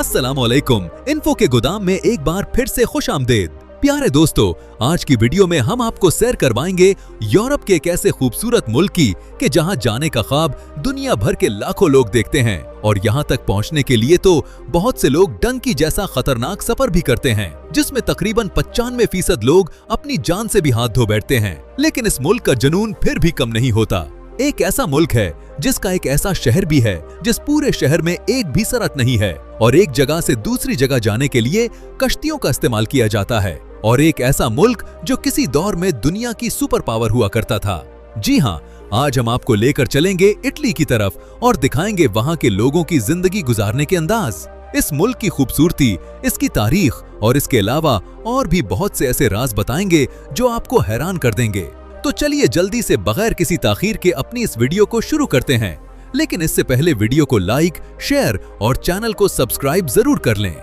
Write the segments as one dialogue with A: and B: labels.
A: अस्सलामुअलैकुम। इन्फो के गोदाम में एक बार फिर से खुशामदीद। प्यारे दोस्तों, आज की वीडियो में हम आपको सैर करवाएंगे यूरोप के एक ऐसे खूबसूरत मुल्क की कि जहां जाने का ख्वाब दुनिया भर के लाखों लोग देखते हैं और यहां तक पहुंचने के लिए तो बहुत से लोग डंकी जैसा खतरनाक सफर भी करते हैं, जिसमें तकरीबन 95% लोग अपनी जान से भी हाथ धो बैठते हैं। लेकिन इस मुल्क का जुनून फिर भी कम नहीं होता। एक ऐसा मुल्क है जिसका एक ऐसा शहर भी है जिस पूरे शहर में एक भी सड़क नहीं है और एक जगह से दूसरी जगह जाने के लिए कश्तियों का इस्तेमाल किया जाता है। और एक ऐसा मुल्क जो किसी दौर में दुनिया की सुपर पावर हुआ करता था। जी हाँ, आज हम आपको लेकर चलेंगे इटली की तरफ और दिखाएंगे वहाँ के लोगों की जिंदगी गुजारने के अंदाज, इस मुल्क की खूबसूरती, इसकी तारीख और इसके अलावा और भी बहुत से ऐसे राज बताएंगे जो आपको हैरान कर देंगे। तो चलिए जल्दी से बगैर किसी ताखीर के अपनी इस वीडियो को शुरू करते हैं। लेकिन इससे पहले वीडियो को लाइक, शेयर और चैनल को सब्सक्राइब जरूर कर लें।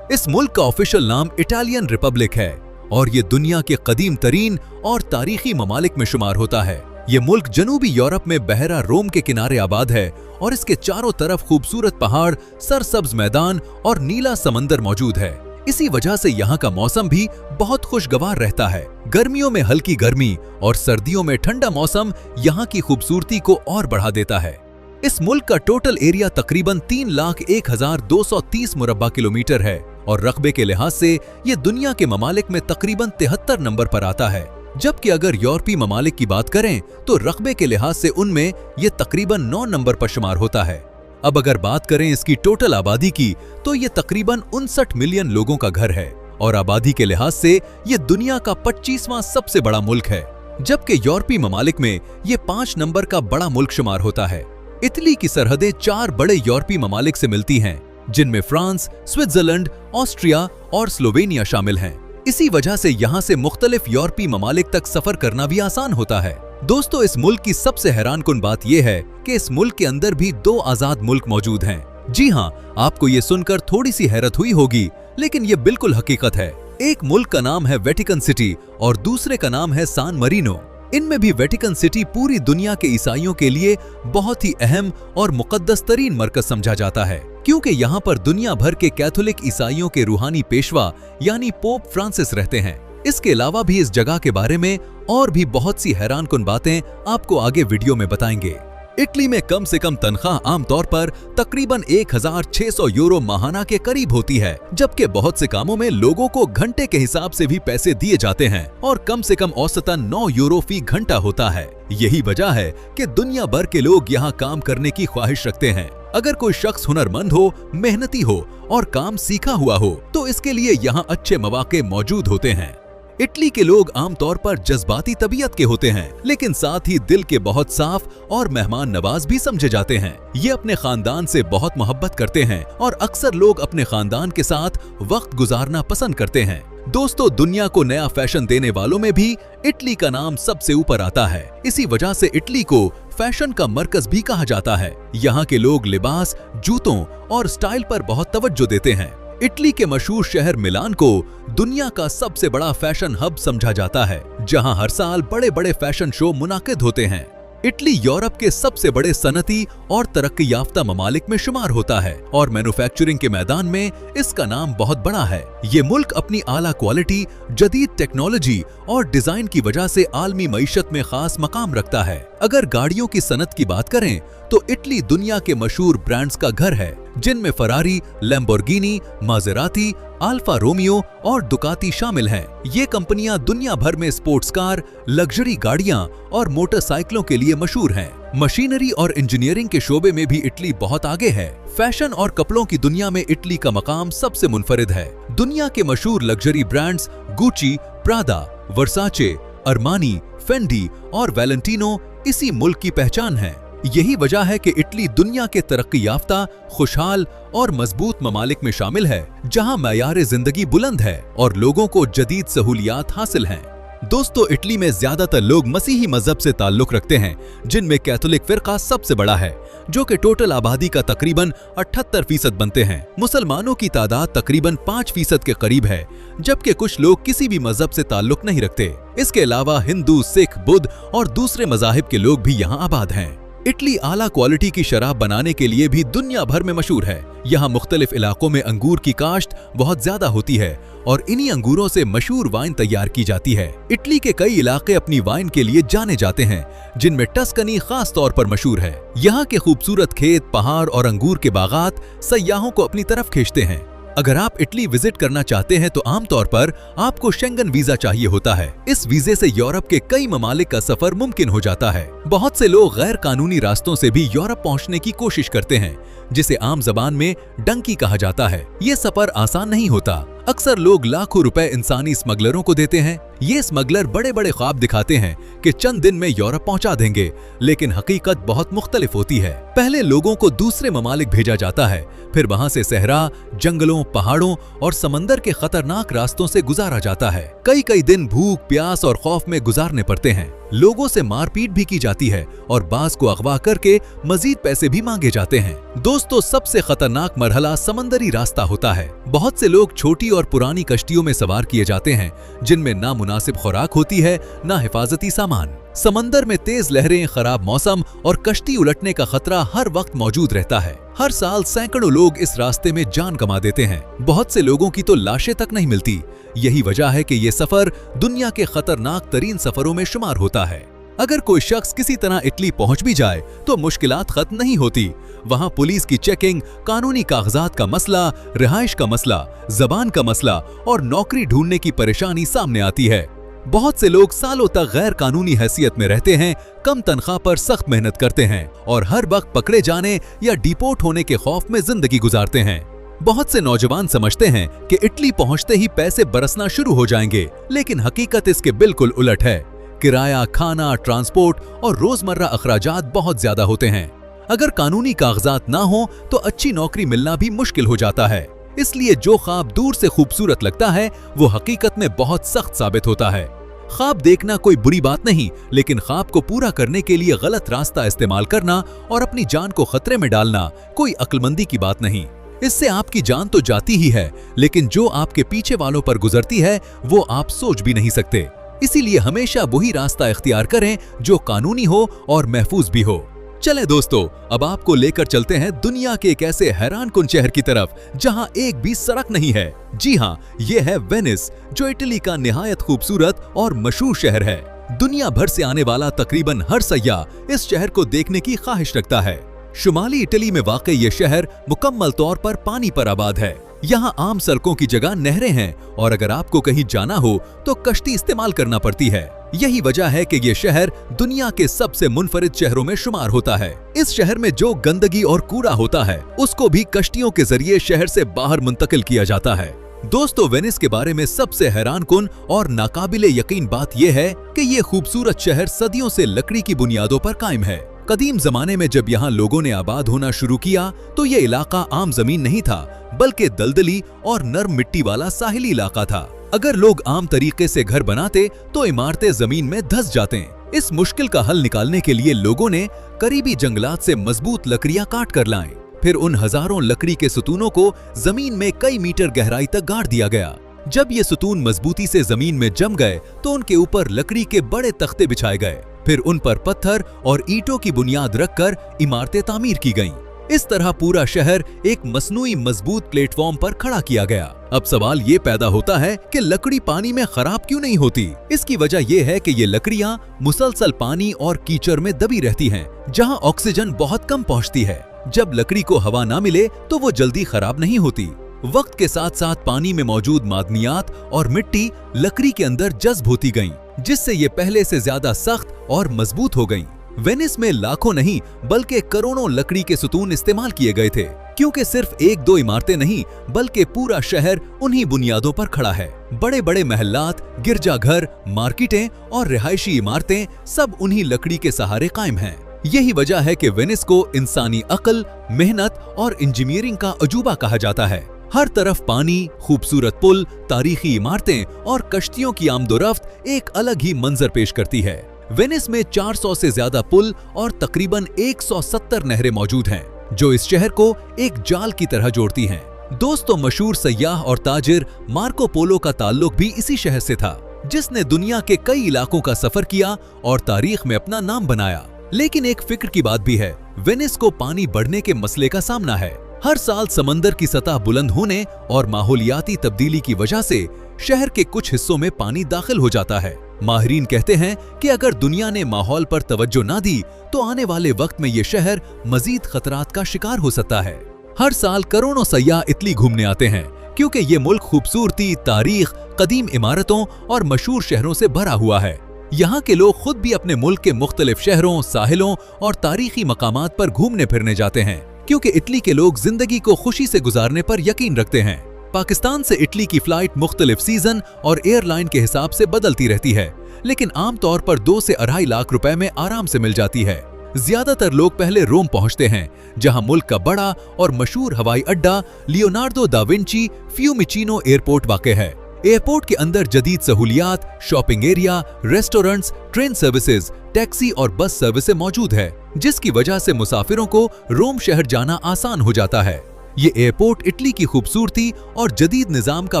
A: इस मुल्क का ऑफिशियल नाम इटालियन रिपब्लिक है और ये दुनिया के कदीम तरीन और तारीखी ममालिक में शुमार होता है। ये मुल्क जनूबी यूरोप में बहरा रोम के किनारे आबाद है और इसके चारों तरफ खूबसूरत पहाड़, सरसब्ज मैदान और नीला समंदर मौजूद है। इसी वजह से यहाँ का मौसम भी बहुत खुशगवार रहता है। गर्मियों में हल्की गर्मी और सर्दियों में ठंडा मौसम यहाँ की खूबसूरती को और बढ़ा देता है। इस मुल्क का टोटल एरिया तकरीबन 3,01,230 मुरब्बा किलोमीटर है और रकबे के लिहाज से ये दुनिया के ममालिक में तकरीबन 73 नंबर पर आता है। जबकि अगर यूरोपीय ममालिक की बात करें तो रकबे के लिहाज से उनमें ये तकरीबन 9 नंबर पर शुमार होता है। अब अगर बात करें इसकी टोटल आबादी की तो ये तकरीबन 59 मिलियन लोगों का घर है और आबादी के लिहाज से ये दुनिया का 25वां सबसे बड़ा मुल्क है। जबकि यूरोपीय ममालिक में ये 5 नंबर का बड़ा मुल्क शुमार होता है। इटली की सरहदें 4 बड़े यूरोपीय ममालिक से मिलती हैं, जिनमें फ्रांस, स्विट्जरलैंड, ऑस्ट्रिया और स्लोवेनिया शामिल हैं। इसी वजह से यहाँ से मुख्तलिफ यूरोपीय ममालिक तक सफर करना भी आसान होता है। दोस्तों, इस मुल्क की सबसे हैरानकुन बात यह है कि इस मुल्क के अंदर भी 2 आजाद मुल्क मौजूद हैं। जी हाँ, आपको ये सुनकर थोड़ी सी हैरत हुई होगी, लेकिन ये बिल्कुल हकीकत है। एक मुल्क का नाम है वेटिकन सिटी और दूसरे का नाम है सान मरीनो। इनमें भी वेटिकन सिटी पूरी दुनिया के ईसाइयों के लिए बहुत ही अहम और मुकद्दस तरीन मरकज समझा जाता है, क्योंकि यहाँ पर दुनिया भर के कैथोलिक ईसाइयों के रूहानी पेशवा यानी पोप फ्रांसिस रहते हैं। इसके अलावा भी इस जगह के बारे में और भी बहुत सी हैरानकुन बातें आपको आगे वीडियो में बताएंगे। इटली में कम से कम तनख्वाह आमतौर पर तकरीबन 1,600 यूरो माहाना के करीब होती है, जबकि बहुत से कामों में लोगों को घंटे के हिसाब से भी पैसे दिए जाते हैं और कम से कम औसतन 9 यूरो फी घंटा होता है। यही वजह है कि दुनिया भर के लोग यहाँ काम करने की ख्वाहिश रखते हैं। अगर कोई शख्स हुनरमंद हो, मेहनती हो और काम सीखा हुआ हो तो इसके लिए यहाँ अच्छे मौके मौजूद होते हैं। इटली के लोग आमतौर पर जज्बाती तबीयत के होते हैं, लेकिन साथ ही दिल के बहुत साफ और मेहमान नवाज भी समझे जाते हैं। ये अपने खानदान से बहुत मोहब्बत करते हैं और अक्सर लोग अपने खानदान के साथ वक्त गुजारना पसंद करते हैं। दोस्तों, दुनिया को नया फैशन देने वालों में भी इटली का नाम सबसे ऊपर आता है। इसी वजह से इटली को फैशन का मरकज भी कहा जाता है। यहाँ के लोग लिबास, जूतों और स्टाइल पर बहुत तवज्जो देते हैं। इटली के मशहूर शहर मिलान को दुनिया का सबसे बड़ा फैशन हब समझा जाता है, जहां हर साल बड़े बड़े फैशन शो मुनाकिद होते हैं। इटली यूरोप के सबसे बड़े सनती और तरक्की याफ्ता ममालिक में शुमार होता है और मैन्युफैक्चरिंग के मैदान में इसका नाम बहुत बड़ा है। ये मुल्क अपनी आला क्वालिटी, जदीद टेक्नोलॉजी और डिजाइन की वजह से आलमी मईशत में खास मकाम रखता है। अगर गाड़ियों की सनत की बात करें तो इटली दुनिया के मशहूर ब्रांड्स का घर है, जिनमें Ferrari, Lamborghini, Maserati, Alfa Romeo और दुकाती शामिल हैं। ये कंपनियां दुनिया भर में स्पोर्ट्स कार, लग्जरी गाड़ियां और मोटरसाइकिलों के लिए मशहूर हैं। मशीनरी और इंजीनियरिंग के शोबे में भी इटली बहुत आगे है। फैशन और कपड़ों की दुनिया में इटली का मकाम सबसे मुनफरिद है। दुनिया के मशहूर लग्जरी ब्रांड्स गुची, प्रादा, वर्साचे, अरमानी, फेंडी और वैलेंटिनो इसी मुल्क की पहचान है। यही वजह है कि इटली दुनिया के तरक्की याफ्ता, खुशहाल और मजबूत ममालिक में शामिल है, जहां मयार जिंदगी बुलंद है और लोगों को जदीद सहूलियात हासिल हैं। दोस्तों, इटली में ज्यादातर लोग मसीही मजहब से ताल्लुक रखते हैं, जिनमें कैथोलिक फिरका सबसे बड़ा है, जो कि टोटल आबादी का तकरीबन 78% बनते हैं। मुसलमानों की तादाद तकरीबन 5% के करीब है, जबकि कुछ लोग किसी भी मजहब से ताल्लुक नहीं रखते। इसके अलावा हिंदू, सिख, बुद्ध और दूसरे मजाहिब के लोग भी यहाँ आबाद हैं। इटली आला क्वालिटी की शराब बनाने के लिए भी दुनिया भर में मशहूर है। यहाँ मुख्तलिफ इलाकों में अंगूर की काश्त बहुत ज्यादा होती है और इन्हीं अंगूरों से मशहूर वाइन तैयार की जाती है। इटली के कई इलाके अपनी वाइन के लिए जाने जाते हैं, जिनमें टस्कनी खास तौर पर मशहूर है। यहाँ के खूबसूरत खेत, पहाड़ और अंगूर के बागात सयाहों को अपनी तरफ खींचते हैं। अगर आप इटली विजिट करना चाहते हैं तो आमतौर पर आपको शेंगन वीजा चाहिए होता है। इस वीजे से यूरोप के कई ममालिक का सफर मुमकिन हो जाता है। बहुत से लोग गैर कानूनी रास्तों से भी यूरोप पहुंचने की कोशिश करते हैं, जिसे आम जबान में डंकी कहा जाता है। ये सफर आसान नहीं होता। अक्सर लोग लाखों रुपए इंसानी स्मगलरों को देते हैं। ये स्मगलर बड़े बड़े ख्वाब दिखाते हैं कि चंद दिन में यूरोप पहुंचा देंगे, लेकिन हकीकत बहुत मुख्तलिफ होती है। पहले लोगों को दूसरे ममालिक भेजा जाता है, फिर वहां से सहरा, जंगलों, पहाड़ों और समंदर के खतरनाक रास्तों से गुजारा जाता है। कई कई दिन भूख, प्यास और खौफ में गुजारने पड़ते हैं। लोगों से मारपीट भी की जाती है और बाज को अगवा करके मजीद पैसे भी मांगे जाते हैं। दोस्तों, सबसे खतरनाक मरहला समंदरी रास्ता होता है। बहुत से लोग छोटी और पुरानी कश्तियों में सवार किए जाते हैं, जिनमें ना मुनासिब खुराक होती है, ना हिफाजती सामान। समंदर में तेज लहरें, खराब मौसम और कश्ती उलटने का खतरा हर वक्त मौजूद रहता है। हर साल सैकड़ों लोग इस रास्ते में जान गंवा देते हैं। बहुत से लोगों की तो लाशें तक नहीं मिलती। यही वजह है कि ये सफर दुनिया के खतरनाक तरीन सफरों में शुमार होता है। अगर कोई शख्स किसी तरह इटली पहुंच भी जाए तो मुश्किलात खत्म नहीं होती। वहां पुलिस की चेकिंग, कानूनी कागजात का मसला, रिहाइश का मसला, जबान का मसला और नौकरी ढूंढने की परेशानी सामने आती है। बहुत से लोग सालों तक गैर कानूनी हैसियत में रहते हैं, कम तनख्वाह पर सख्त मेहनत करते हैं और हर वक्त पकड़े जाने या डिपोर्ट होने के खौफ में जिंदगी गुजारते हैं। बहुत से नौजवान समझते हैं कि इटली पहुंचते ही पैसे बरसना शुरू हो जाएंगे, लेकिन हकीकत इसके बिल्कुल उलट है। किराया, खाना, ट्रांसपोर्ट और रोजमर्रा अखराजात बहुत ज्यादा होते हैं। अगर कानूनी कागजात ना हो तो अच्छी नौकरी मिलना भी मुश्किल हो जाता है। इसलिए जो ख्वाब दूर से खूबसूरत लगता है वो हकीकत में बहुत सख्त साबित होता है। ख्वाब देखना कोई बुरी बात नहीं, लेकिन ख्वाब को पूरा करने के लिए गलत रास्ता इस्तेमाल करना और अपनी जान को खतरे में डालना कोई अक्लमंदी की बात नहीं। इससे आपकी जान तो जाती ही है, लेकिन जो आपके पीछे वालों पर गुजरती है वो आप सोच भी नहीं सकते। इसीलिए हमेशा वही रास्ता इख्तियार करें जो कानूनी हो और महफूज भी हो। चले दोस्तों, अब आपको लेकर चलते हैं दुनिया के एक ऐसे हैरानकुन शहर की तरफ जहां एक भी सड़क नहीं है। जी हाँ, ये है वेनिस, जो इटली का निहायत खूबसूरत और मशहूर शहर है। दुनिया भर से आने वाला तकरीबन हर सयाह इस शहर को देखने की ख्वाहिश रखता है। शुमाली इटली में वाक़ई ये शहर मुकम्मल तौर पर पानी पर आबाद है। यहाँ आम सड़कों की जगह नहरें हैं और अगर आपको कहीं जाना हो तो कश्ती इस्तेमाल करना पड़ती है। यही वजह है कि ये शहर दुनिया के सबसे मुनफरिद शहरों में शुमार होता है। इस शहर में जो गंदगी और कूड़ा होता है उसको भी कश्तियों के जरिए शहर से बाहर मुंतकिल किया जाता है। दोस्तों, वेनिस के बारे में सबसे हैरानकुन और नाकाबिले यकीन बात यह है कि ये खूबसूरत शहर सदियों से लकड़ी की बुनियादों पर कायम है। कदीम जमाने में जब यहाँ लोगों ने आबाद होना शुरू किया तो ये इलाका आम जमीन नहीं था, बल्कि दलदली और नर्म मिट्टी वाला साहिली इलाका था। अगर लोग आम तरीके से घर बनाते तो इमारतें जमीन में धंस जाते। इस मुश्किल का हल निकालने के लिए लोगों ने करीबी जंगलात से मजबूत लकड़ियां काट कर लाए। फिर उन हजारों लकड़ी के सुतूनों को जमीन में कई मीटर गहराई तक गाड़ दिया गया। जब ये सुतून मजबूती से जमीन में जम गए तो उनके ऊपर लकड़ी के बड़े तख्ते बिछाए गए। फिर उन पर पत्थर और ईंटों की बुनियाद रखकर इमारतें तामीर की गईं। इस तरह पूरा शहर एक मसनूई मजबूत प्लेटफॉर्म पर खड़ा किया गया। अब सवाल ये पैदा होता है कि लकड़ी पानी में खराब क्यों नहीं होती? इसकी वजह ये है कि ये लकड़ियां मुसलसल पानी और कीचड़ में दबी रहती हैं, जहां ऑक्सीजन बहुत कम पहुंचती है। जब लकड़ी को हवा ना मिले तो वो जल्दी खराब नहीं होती। वक्त के साथ साथ पानी में मौजूद मादनियात और मिट्टी लकड़ी के अंदर जज्ब होती गईं, जिससे ये पहले से ज्यादा सख्त और मजबूत हो गईं। वेनिस में लाखों नहीं बल्कि करोड़ों लकड़ी के सुतून इस्तेमाल किए गए थे, क्योंकि सिर्फ एक दो इमारतें नहीं बल्कि पूरा शहर उन्हीं बुनियादों पर खड़ा है। बड़े बड़े महल्लात, गिरजाघर, मार्केटें और रिहायशी इमारतें सब उन्हीं लकड़ी के सहारे कायम हैं। यही वजह है कि वेनिस को इंसानी अक्ल, मेहनत और इंजीनियरिंग का अजूबा कहा जाता है। हर तरफ पानी, खूबसूरत पुल, तारीखी इमारतें और कश्तियों की आमदोरफ्त एक अलग ही मंजर पेश करती है। वेनिस में 400 से ज्यादा पुल और तकरीबन 170 नहरें मौजूद हैं, जो इस शहर को एक जाल की तरह जोड़ती हैं। दोस्तों, मशहूर सयाह और ताजिर मार्को पोलो का ताल्लुक भी इसी शहर से था, जिसने दुनिया के कई इलाकों का सफर किया और तारीख में अपना नाम बनाया। लेकिन एक फिक्र की बात भी है, वेनिस को पानी बढ़ने के मसले का सामना है। हर साल समंदर की सतह बुलंद होने और माहौलियाती तब्दीली की वजह से शहर के कुछ हिस्सों में पानी दाखिल हो जाता है। माहिरीन कहते हैं कि अगर दुनिया ने माहौल पर तवज्जो ना दी तो आने वाले वक्त में ये शहर मजीद खतरात का शिकार हो सकता है। हर साल करोड़ों सयाह इटली घूमने आते हैं क्योंकि ये मुल्क खूबसूरती, तारीख, कदीम इमारतों और मशहूर शहरों से भरा हुआ है। यहाँ के लोग खुद भी अपने मुल्क के मुख्तलिफ शहरों, साहिलों और तारीखी मकामात पर घूमने फिरने जाते हैं क्योंकि इटली के लोग जिंदगी को खुशी से गुजारने पर यकीन रखते हैं। पाकिस्तान से इटली की फ्लाइट मुख्तलिफ सीजन और एयरलाइन के हिसाब से बदलती रहती है, लेकिन आमतौर पर 2 से 2.5 लाख रुपए में आराम से मिल जाती है। ज्यादातर लोग पहले रोम पहुंचते हैं, जहां मुल्क का बड़ा और मशहूर हवाई अड्डा लियोनार्डो दा विंची फ्यूमिचिनो एयरपोर्ट वाक़ है। एयरपोर्ट के अंदर जदीद सहूलियात, shopping area, restaurants, train services, taxi और बस सर्विसेज मौजूद है, जिसकी वजह से मुसाफिरों को रोम शहर जाना आसान हो जाता है। ये एयरपोर्ट इटली की खूबसूरती और जदीद निजाम का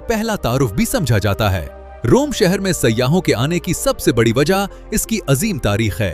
A: पहला तारुफ भी समझा जाता है। रोम शहर में सयाहों के आने की सबसे बड़ी वजह इसकी अजीम तारीख है।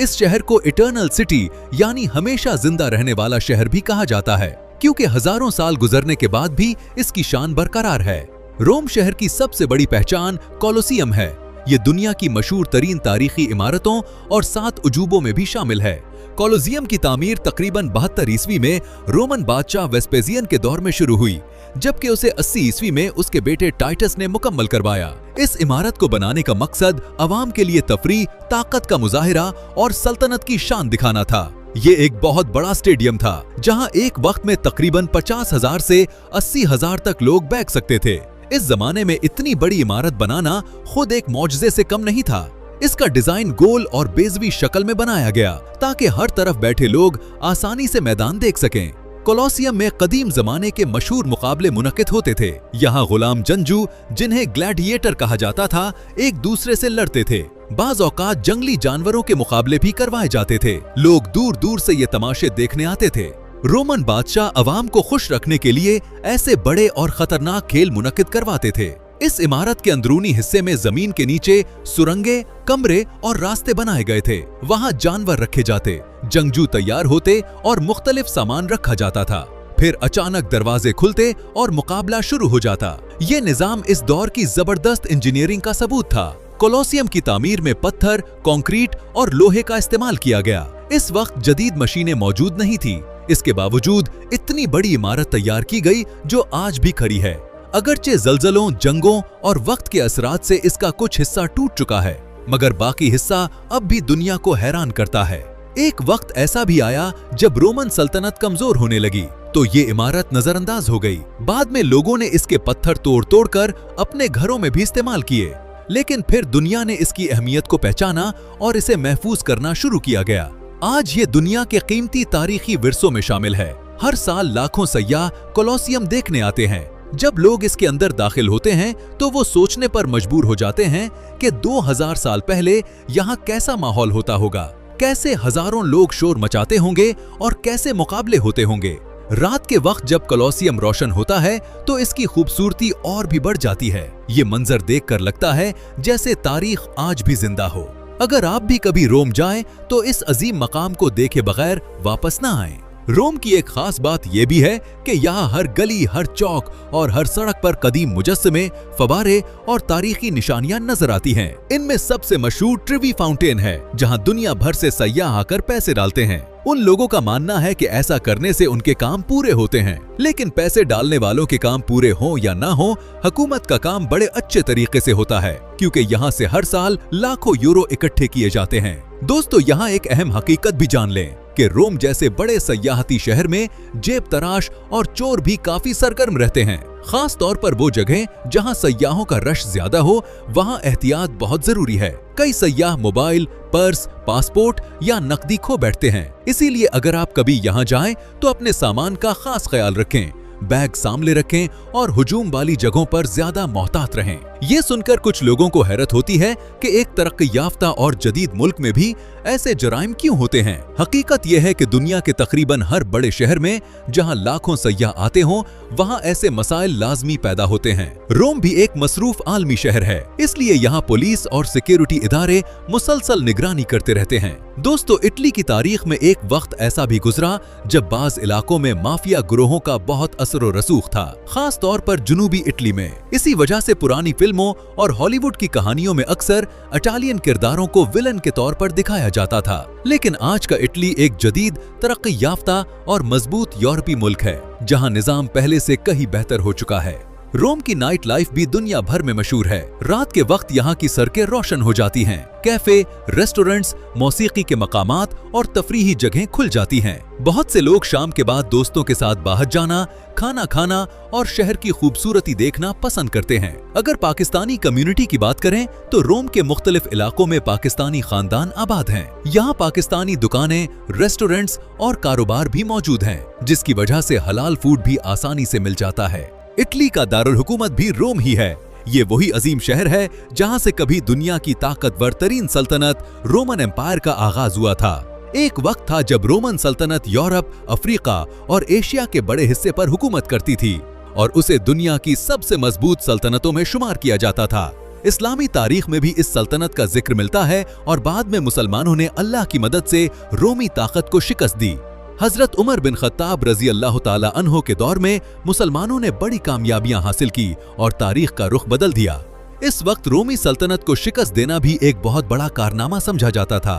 A: इस शहर को इटर्नल सिटी यानी हमेशा जिंदा रहने वाला शहर भी कहा जाता है क्योंकि हजारों साल गुजरने के बाद भी इसकी शान बरकरार है। रोम शहर की सबसे बड़ी पहचान कोलोसियम है। ये दुनिया की मशहूर तरीन तारीखी इमारतों और 7 अजूबों में भी शामिल है। कोलोसियम की तामीर तकरीबन 72 ईस्वी में रोमन बादशाह वेस्पेसियन के दौर में शुरू हुई, जबकि उसे 80 ईस्वी में उसके बेटे टाइटस ने मुकम्मल करवाया। इस इमारत को बनाने का मकसद अवाम के लिए तफरीह, ताकत का मुजाहिरा और सल्तनत की शान दिखाना था। ये एक बहुत बड़ा स्टेडियम था जहां एक वक्त में तकरीबन 50,000 से 80,000 तक लोग बैठ सकते थे। इस जमाने में इतनी बड़ी इमारत बनाना खुद एक मौजज़े से कम नहीं था। इसका डिजाइन गोल और बेज़वी शक्ल में बनाया गया ताकि हर तरफ बैठे लोग आसानी से मैदान देख सकें। कोलोसियम में कदीम जमाने के मशहूर मुकाबले मुनक्किद होते थे। यहाँ गुलाम जंगजू, जिन्हें ग्लैडिएटर कहा जाता था, एक दूसरे से लड़ते थे। बाज़ औकात जंगली जानवरों के मुकाबले भी करवाए जाते थे। लोग दूर दूर से ये तमाशे देखने आते थे। रोमन बादशाह अवाम को खुश रखने के लिए ऐसे बड़े और खतरनाक खेल मुनक्किद करवाते थे। इस इमारत के अंदरूनी हिस्से में जमीन के नीचे सुरंगें, कमरे और रास्ते बनाए गए थे। वहां जानवर रखे जाते, जंगजू तैयार होते और मुख्तलिफ सामान रखा जाता था। फिर अचानक दरवाजे खुलते और मुकाबला शुरू हो जाता। ये निजाम इस दौर की जबरदस्त इंजीनियरिंग का सबूत था। कोलोसियम की तामीर में पत्थर, कंक्रीट और लोहे का इस्तेमाल किया गया। इस वक्त जदीद मशीनें मौजूद नहीं थी। इसके बावजूद इतनी बड़ी इमारत तैयार की गई जो आज भी खड़ी है। अगरचे जल्जलों, जंगों और वक्त के असरात से इसका कुछ हिस्सा टूट चुका है, मगर बाकी हिस्सा अब भी दुनिया को हैरान करता है। एक वक्त ऐसा भी आया जब रोमन सल्तनत कमजोर होने लगी तो ये इमारत नजरअंदाज हो गई। बाद में लोगों ने इसके पत्थर तोड़ तोड़ कर अपने घरों में भी इस्तेमाल किए, लेकिन फिर दुनिया ने इसकी अहमियत को पहचाना और इसे महफूज करना शुरू किया गया। आज ये दुनिया के कीमती तारीखी विरसों में शामिल है। हर साल लाखों सयाह कोलोसियम देखने आते हैं। जब लोग इसके अंदर दाखिल होते हैं तो वो सोचने पर मजबूर हो जाते हैं कि 2000 साल पहले यहाँ कैसा माहौल होता होगा, कैसे हजारों लोग शोर मचाते होंगे और कैसे मुकाबले होते होंगे। रात के वक्त जब कोलोसियम रोशन होता है तो इसकी खूबसूरती और भी बढ़ जाती है। ये मंजर देखकर लगता है जैसे तारीख आज भी जिंदा हो। अगर आप भी कभी रोम जाएं तो इस अजीम मकाम को देखे बगैर वापस ना आएं। रोम की एक खास बात यह भी है कि यहाँ हर गली, हर चौक और हर सड़क पर कदीम मुजस्समे, फवारे और तारीखी निशानियां नजर आती हैं। इनमें सबसे मशहूर ट्रिवी फाउंटेन है, जहाँ दुनिया भर से सयाह आकर पैसे डालते हैं। उन लोगों का मानना है कि ऐसा करने से उनके काम पूरे होते हैं, लेकिन पैसे डालने वालों के काम पूरे हों या ना हो, हुकूमत का काम बड़े अच्छे तरीके से होता है क्योंकि यहाँ से हर साल लाखों यूरो इकट्ठे किए जाते हैं। दोस्तों, यहाँ एक अहम हकीकत भी जान लें कि रोम जैसे बड़े सयाहती शहर में जेब तराश और चोर भी काफी सरगर्म रहते हैं। खास तौर पर वो जगह जहां सयाहों का रश ज्यादा हो, वहां एहतियात बहुत जरूरी है। कई सयाह मोबाइल, पर्स, पासपोर्ट या नकदी खो बैठते हैं। इसीलिए अगर आप कभी यहाँ जाएं तो अपने सामान का खास ख्याल रखें, बैग सामने रखें और हुजूम वाली जगहों पर ज्यादा मोहतात रहें। ये सुनकर कुछ लोगों को हैरत होती है कि एक तरक्की याफ्ता और जदीद मुल्क में भी ऐसे जराइम क्यों होते हैं। हकीकत यह है कि दुनिया के तकरीबन हर बड़े शहर में जहां लाखों सय्याह आते हों, वहां ऐसे मसाइल लाजमी पैदा होते हैं। रोम भी एक मसरूफ आलमी शहर है, इसलिए यहाँ पुलिस और सिक्योरिटी इदारे मुसलसल निगरानी करते रहते हैं। दोस्तों, इटली की तारीख में एक वक्त ऐसा भी गुजरा जब बाज इलाकों में माफिया गिरोहों का बहुत असर और रसूख था, खास तौर पर जुनूबी इटली में। इसी वजह से पुरानी फिल्मों और हॉलीवुड की कहानियों में अक्सर इटालियन किरदारों को विलन के तौर पर दिखाया जाता था। लेकिन आज का इटली एक जदीद, तरक्की याफ्ता और मजबूत यूरोपीय मुल्क है, जहां निजाम पहले से कहीं बेहतर हो चुका है। रोम की नाइट लाइफ भी दुनिया भर में मशहूर है। रात के वक्त यहाँ की सड़कें रोशन हो जाती हैं। कैफे, रेस्टोरेंट्स, मौसीकी के मकामात और तफरीही जगहें खुल जाती हैं। बहुत से लोग शाम के बाद दोस्तों के साथ बाहर जाना, खाना खाना और शहर की खूबसूरती देखना पसंद करते हैं। अगर पाकिस्तानी कम्युनिटी की बात करें तो रोम के मुख्तलिफ इलाकों में पाकिस्तानी खानदान आबाद हैं। यहाँ पाकिस्तानी दुकानें, रेस्टोरेंट्स और कारोबार भी मौजूद हैं, जिसकी वजह से हलाल फूड भी आसानी से मिल जाता है। इटली का दारुल हुकूमत भी रोम ही है। ये वही अजीम शहर है जहां से कभी दुनिया की ताकतवर तरीन सल्तनत रोमन एम्पायर का आगाज हुआ था। एक वक्त था जब रोमन सल्तनत यूरोप, अफ्रीका और एशिया के बड़े हिस्से पर हुकूमत करती थी और उसे दुनिया की सबसे मजबूत सल्तनतों में शुमार किया जाता था। इस्लामी तारीख में भी इस सल्तनत का जिक्र मिलता है और बाद में मुसलमानों ने अल्लाह की मदद से रोमी ताकत को शिकस्त दी। हजरत उमर बिन खत्ताब रजी अल्लाह ताला अन्हो के दौर में मुसलमानों ने बड़ी कामयाबियां हासिल की और तारीख का रुख बदल दिया। इस वक्त रोमी सल्तनत को शिकस्त देना भी एक बहुत बड़ा कारनामा समझा जाता था।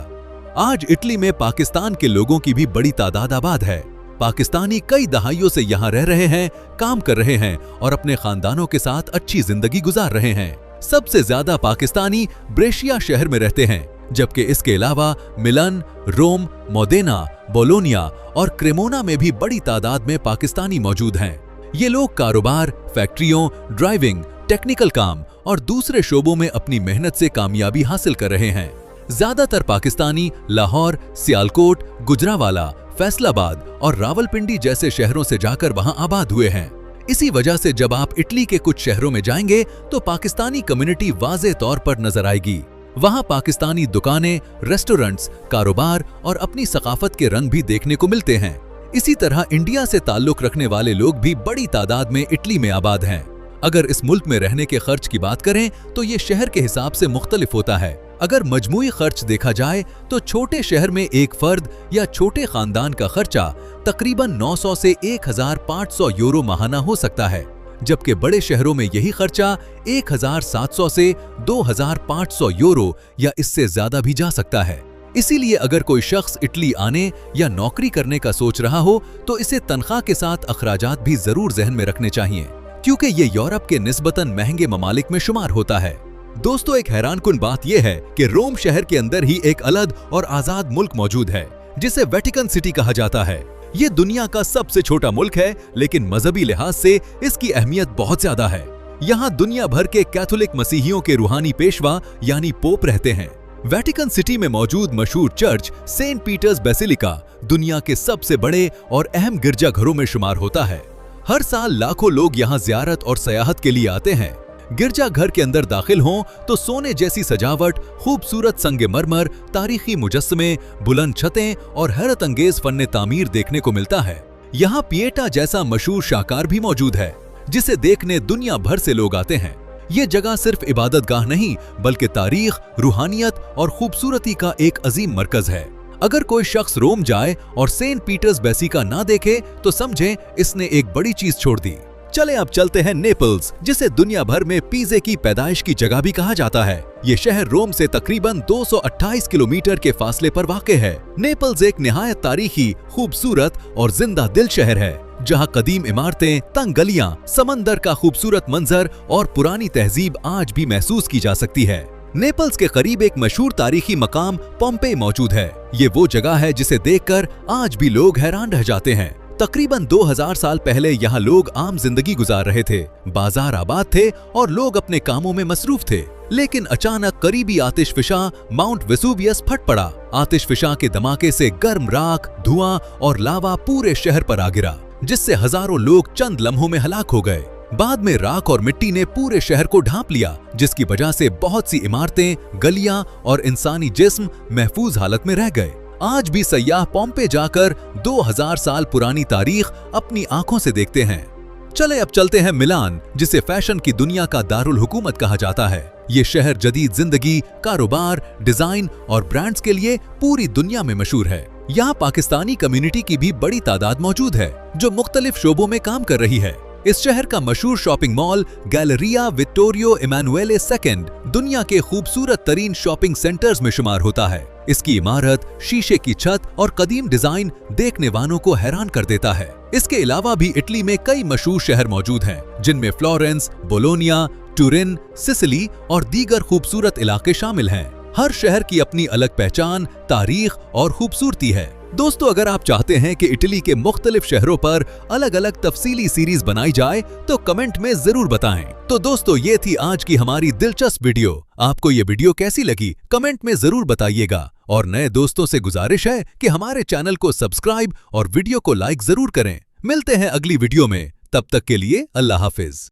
A: आज इटली में पाकिस्तान के लोगों की भी बड़ी तादाद आबाद है। पाकिस्तानी कई दहाइयों से यहाँ रह रहे हैं, काम कर रहे हैं और अपने खानदानों के साथ अच्छी जिंदगी गुजार रहे हैं। सबसे ज्यादा पाकिस्तानी ब्रेशिया शहर में रहते हैं, जबकि इसके अलावा मिलन, रोम, मोदेना, बोलोनिया और क्रेमोना में भी बड़ी तादाद में पाकिस्तानी मौजूद हैं। ये लोग कारोबार, फैक्ट्रियों, ड्राइविंग, टेक्निकल काम और दूसरे शोबों में अपनी मेहनत से कामयाबी हासिल कर रहे हैं। ज्यादातर पाकिस्तानी लाहौर, सियालकोट, गुजरावाला, फैसलाबाद और रावलपिंडी जैसे शहरों से जाकर वहां आबाद हुए हैं। इसी वजह से जब आप इटली के कुछ शहरों में जाएंगे तो पाकिस्तानी कम्युनिटी वाज़े तौर पर नजर आएगी। वहां पाकिस्तानी दुकानें, रेस्टोरेंट्स, कारोबार और अपनी सकाफत के रंग भी देखने को मिलते हैं। इसी तरह इंडिया से ताल्लुक रखने वाले लोग भी बड़ी तादाद में इटली में आबाद हैं। अगर इस मुल्क में रहने के खर्च की बात करें तो ये शहर के हिसाब से मुख्तलिफ होता है। अगर मजमूई खर्च देखा जाए तो छोटे शहर में एक फर्द या छोटे खानदान का खर्चा तकरीबन 900 से 1500 यूरो माहाना हो सकता है, जबकि बड़े शहरों में यही खर्चा 1700 से 2500 यूरो या इससे ज्यादा भी जा सकता है। इसीलिए अगर कोई शख्स इटली आने या नौकरी करने का सोच रहा हो तो इसे तनख्वाह के साथ अखराजात भी जरूर जहन में रखने चाहिए, क्योंकि ये यूरोप के निस्बतन महंगे ममालिक में शुमार होता है। दोस्तों, एक हैरानकुन बात यह है कि रोम शहर के अंदर ही एक अलग और आजाद मुल्क मौजूद है जिसे वेटिकन सिटी कहा जाता है। ये दुनिया का सबसे छोटा मुल्क है, लेकिन मजहबी लिहाज से इसकी अहमियत बहुत ज्यादा है। यहाँ दुनिया भर के कैथोलिक मसीहियों के रूहानी पेशवा यानी पोप रहते हैं। वेटिकन सिटी में मौजूद मशहूर चर्च सेंट पीटर्स बेसिलिका दुनिया के सबसे बड़े और अहम गिरजाघरों में शुमार होता है। हर साल लाखों लोग यहाँ जियारत और सयाहत के लिए आते हैं। गिरजाघर के अंदर दाखिल हों तो सोने जैसी सजावट, खूबसूरत संगमरमर, तारीखी मुजस्समे, बुलंद छतें और हैरत अंगेज फन्ने तामीर देखने को मिलता है। यहाँ पिएटा जैसा मशहूर शाहकार भी मौजूद है, जिसे देखने दुनिया भर से लोग आते हैं। ये जगह सिर्फ इबादतगाह नहीं बल्कि तारीख, रूहानियत और खूबसूरती का एक अजीम मरकज है। अगर कोई शख्स रोम जाए और सेंट पीटर्स बेसिलिका ना देखे तो समझें इसने एक बड़ी चीज छोड़ दी। चले अब चलते हैं नेपल्स, जिसे दुनिया भर में पिज़्ज़े की पैदाइश की जगह भी कहा जाता है। ये शहर रोम से तकरीबन 228 किलोमीटर के फासले पर वाक़े है। नेपल्स एक निहायत तारीखी, खूबसूरत और जिंदा दिल शहर है, जहाँ कदीम इमारतें, तंग गलियां, समंदर का खूबसूरत मंजर और पुरानी तहजीब आज भी महसूस की जा सकती है। नेपल्स के करीब एक मशहूर तारीखी मकाम पोम्पेई मौजूद है। ये वो जगह है जिसे देखकर आज भी लोग हैरान रह जाते हैं। तकरीबन 2000 साल पहले यहाँ लोग आम जिंदगी गुजार रहे थे, बाजार आबाद थे और लोग अपने कामों में मसरूफ थे। लेकिन अचानक करीबी आतिशफिशा माउंट वेसुवियस फट पड़ा। आतिशफिशा के धमाके से गर्म राख, धुआं और लावा पूरे शहर पर आ गिरा, जिससे हजारों लोग चंद लम्हों में हलाक हो गए। बाद में राख और मिट्टी ने पूरे शहर को ढांप लिया, जिसकी वजह से बहुत सी इमारतें, गलियां और इंसानी जिस्म महफूज हालत में रह गए। आज भी सयाह पोम्पे जाकर 2000 साल पुरानी तारीख अपनी आंखों से देखते हैं। चले अब चलते हैं मिलान, जिसे फैशन की दुनिया का दारुल हुकूमत कहा जाता है। ये शहर जदीद जिंदगी, कारोबार, डिजाइन और ब्रांड्स के लिए पूरी दुनिया में मशहूर है। यहाँ पाकिस्तानी कम्युनिटी की भी बड़ी तादाद मौजूद है, जो मुख्तलिफ शोबों में काम कर रही है। इस शहर का मशहूर शॉपिंग मॉल गैलरिया विक्टोरियो इमानुएले सेकंड दुनिया के खूबसूरत तरीन शॉपिंग सेंटर्स में शुमार होता है। इसकी इमारत, शीशे की छत और कदीम डिजाइन देखने वालों को हैरान कर देता है। इसके अलावा भी इटली में कई मशहूर शहर मौजूद हैं, जिनमें फ्लोरेंस, बोलोनिया, टुरिन, सिसिली और दीगर खूबसूरत इलाके शामिल हैं। हर शहर की अपनी अलग पहचान, तारीख और खूबसूरती है। दोस्तों, अगर आप चाहते हैं कि इटली के मुख्तलिफ शहरों पर अलग अलग तफसीली सीरीज बनाई जाए तो कमेंट में जरूर बताएं। तो दोस्तों, ये थी आज की हमारी दिलचस्प वीडियो। आपको ये वीडियो कैसी लगी कमेंट में जरूर बताइएगा, और नए दोस्तों से गुजारिश है कि हमारे चैनल को सब्सक्राइब और वीडियो को लाइक जरूर करें। मिलते हैं अगली वीडियो में, तब तक के लिए अल्लाह हाफिज।